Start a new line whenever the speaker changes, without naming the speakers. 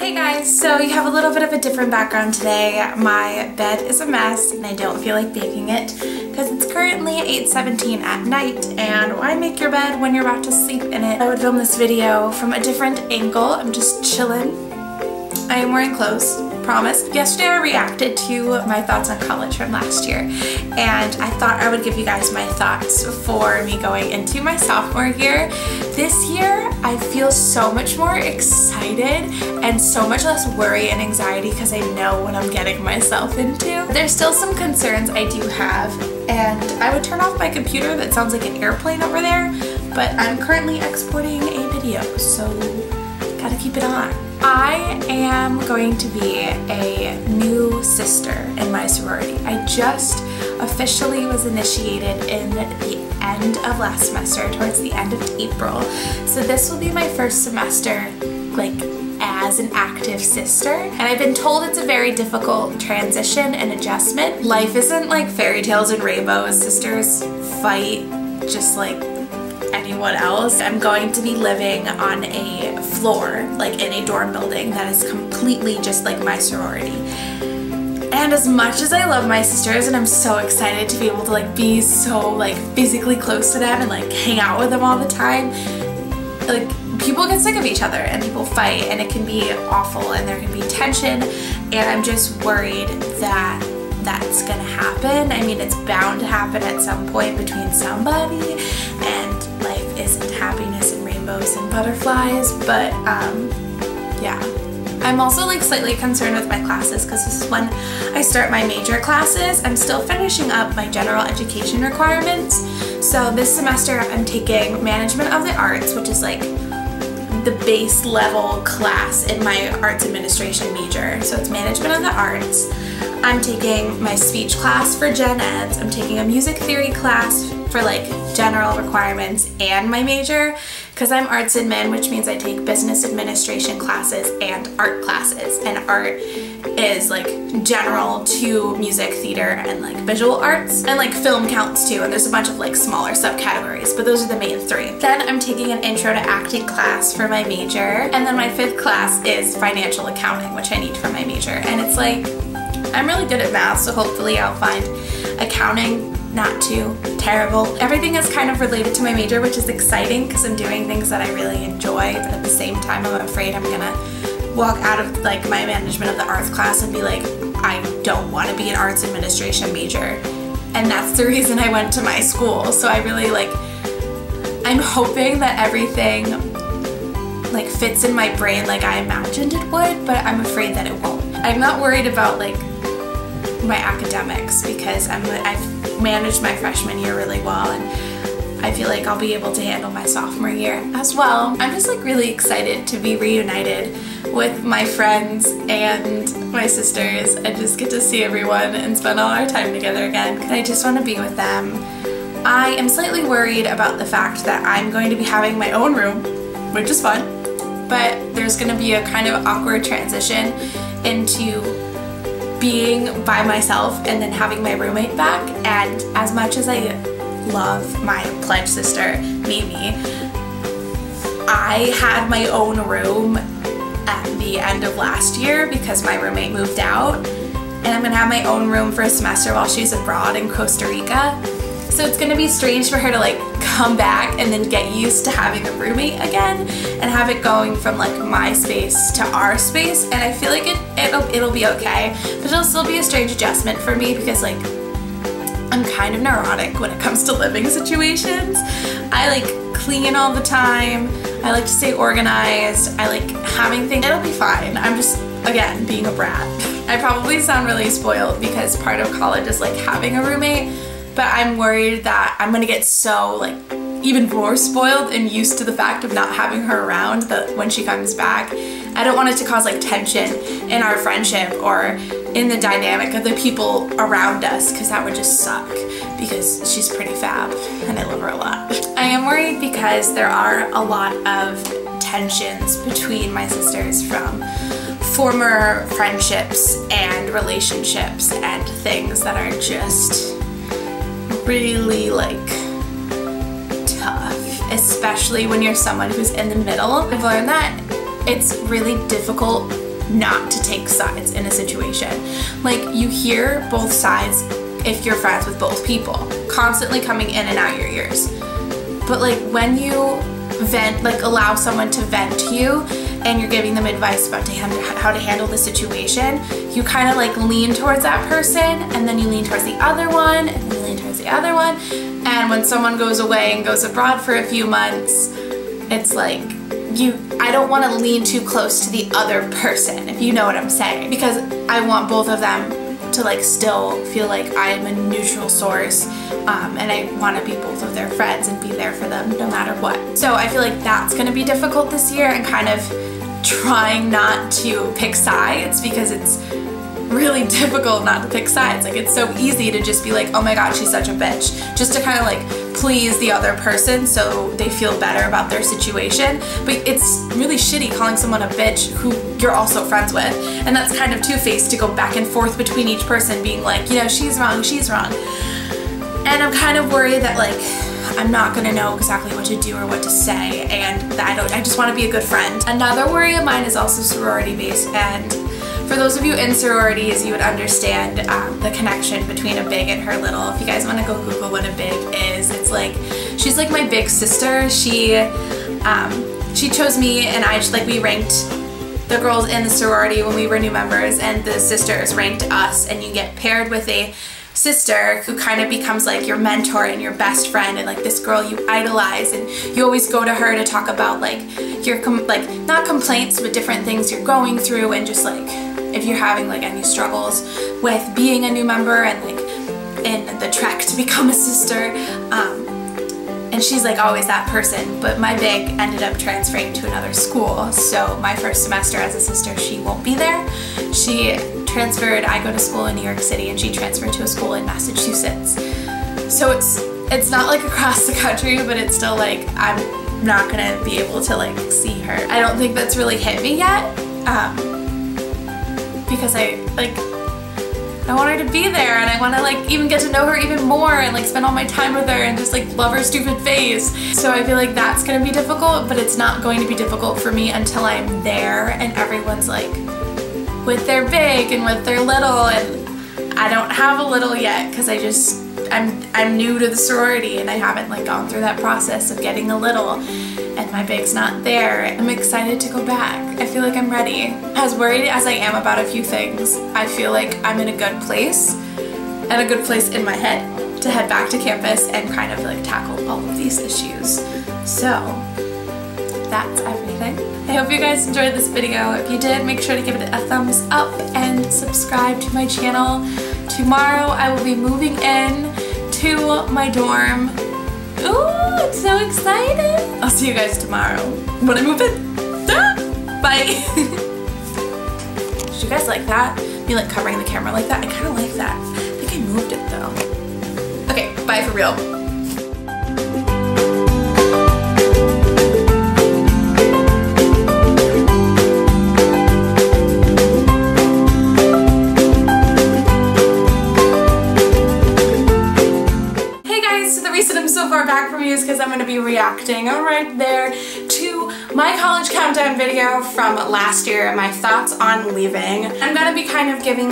Hey guys, so you have a little bit of a different background today. My bed is a mess and I don't feel like baking it because it's currently 8:17 at night, and why make your bed when you're about to sleep in it? I would film this video from a different angle. I'm just chilling. I am wearing clothes, promise. Yesterday I reacted to my thoughts on college from last year, and I thought I would give you guys my thoughts for me going into my sophomore year. This year I feel so much more excited and so much less worry and anxiety because I know what I'm getting myself into. There's still some concerns I do have, and I would turn off my computer that sounds like an airplane over there, but I'm currently exporting a video, so gotta keep it on. I am going to be a new sister in my sorority. I just officially was initiated in the end of last semester, towards the end of April. So this will be my first semester, like, as an active sister. And I've been told it's a very difficult transition and adjustment. Life isn't like fairy tales and rainbows. Sisters fight just like anyone else. I'm going to be living on a floor, like in a dorm building that is completely just like my sorority. And as much as I love my sisters and I'm so excited to be able to like be so like physically close to them and like hang out with them all the time, like people get sick of each other and people fight and it can be awful and there can be tension, and I'm just worried that that's gonna happen. I mean, it's bound to happen at some point between somebody, and life isn't happiness and rainbows and butterflies, but yeah. I'm also like slightly concerned with my classes because this is when I start my major classes. I'm still finishing up my general education requirements. So this semester I'm taking Management of the Arts, which is like the base level class in my arts administration major. So it's Management of the Arts. I'm taking my speech class for gen eds. I'm taking a music theory class for like general requirements and my major, because I'm arts admin, which means I take business administration classes and art classes, and art is like general to music, theater, and like visual arts, and like film counts too, and there's a bunch of like smaller subcategories, but those are the main three. Then I'm taking an intro to acting class for my major, and then my fifth class is financial accounting, which I need for my major. And it's like, I'm really good at math, so hopefully I'll find accounting not too terrible. Everything is kind of related to my major, which is exciting because I'm doing things that I really enjoy, but at the same time I'm afraid I'm gonna walk out of like my Management of the Arts class and be like, I don't want to be an arts administration major. And that's the reason I went to my school. So I really like, I'm hoping that everything like fits in my brain like I imagined it would, but I'm afraid that it won't. I'm not worried about like my academics because I've managed my freshman year really well, and I feel like I'll be able to handle my sophomore year as well. I'm just like really excited to be reunited with my friends and my sisters and just get to see everyone and spend all our time together again, because I just want to be with them. I am slightly worried about the fact that I'm going to be having my own room, which is fun, but there's going to be a kind of awkward transition into being by myself and then having my roommate back. And as much as I love my pledge sister, Mimi, I had my own room at the end of last year because my roommate moved out, and I'm gonna have my own room for a semester while she's abroad in Costa Rica. So it's gonna be strange for her to like come back and then get used to having a roommate again and have it going from like my space to our space. And I feel like it'll be okay, but it'll still be a strange adjustment for me because like I'm kind of neurotic when it comes to living situations. I like clean all the time. I like to stay organized. I like having things. It'll be fine. I'm just, again, being a brat. I probably sound really spoiled because part of college is like having a roommate, but I'm worried that I'm gonna get so like even more spoiled and used to the fact of not having her around that when she comes back, I don't want it to cause like tension in our friendship or in the dynamic of the people around us, because that would just suck because she's pretty fab and I love her a lot. I am worried because there are a lot of tensions between my sisters from former friendships and relationships and things that are just really like tough, especially when you're someone who's in the middle. I've learned that it's really difficult not to take sides in a situation. Like, you hear both sides if you're friends with both people, constantly coming in and out your ears. But like, when you vent, like allow someone to vent to you and you're giving them advice about how to handle the situation, you kind of like lean towards that person, and then you lean towards the other one, and then you lean towards the other one. And when someone goes away and goes abroad for a few months, it's like, I don't want to lean too close to the other person, if you know what I'm saying, because I want both of them to like still feel like I'm a neutral source, and I want to be both of their friends and be there for them no matter what. So I feel like that's going to be difficult this year, and kind of trying not to pick sides, because it's really difficult not to pick sides. Like, it's so easy to just be like, oh my god, she's such a bitch, just to kind of like please the other person so they feel better about their situation. But it's really shitty calling someone a bitch who you're also friends with, and that's kind of two-faced to go back and forth between each person being like, you know, she's wrong, she's wrong. And I'm kind of worried that like I'm not gonna know exactly what to do or what to say, and that I just want to be a good friend. Another worry of mine is also sorority based, and for those of you in sororities, you would understand the connection between a big and her little. If you guys want to go Google what a big is, it's like, she's like my big sister. She chose me, and we ranked the girls in the sorority when we were new members, and the sisters ranked us, and you get paired with a sister who kind of becomes like your mentor and your best friend, and like this girl you idolize, and you always go to her to talk about like your not complaints, but different things you're going through, and just like if you're having like any struggles with being a new member and like in the trek to become a sister. And she's like always that person. But my big ended up transferring to another school, so my first semester as a sister she won't be there. She transferred, I go to school in New York City, and she transferred to a school in Massachusetts. So it's not like across the country, but it's still like I'm not gonna be able to like see her. I don't think that's really hit me yet, because I want her to be there, and I want to like even get to know her even more, and like spend all my time with her and just like love her stupid face. So I feel like that's gonna be difficult, but it's not going to be difficult for me until I'm there and everyone's like with their big and with their little, and I don't have a little yet because I'm new to the sorority, and I haven't like gone through that process of getting a little, and my big's not there. I'm excited to go back. I feel like I'm ready. As worried as I am about a few things, I feel like I'm in a good place, and a good place in my head to head back to campus and kind of like tackle all of these issues. So that's everything. I hope you guys enjoyed this video. If you did, make sure to give it a thumbs up and subscribe to my channel. Tomorrow I will be moving in to my dorm. Ooh, I'm so excited. I'll see you guys tomorrow when I move in. Ah, bye. Did you guys like that? Me like covering the camera like that? I kind of like that. I think I moved it though. Okay, bye for real. Back from you is because I'm going to be reacting right there to my college countdown video from last year, my thoughts on leaving. I'm going to be kind of giving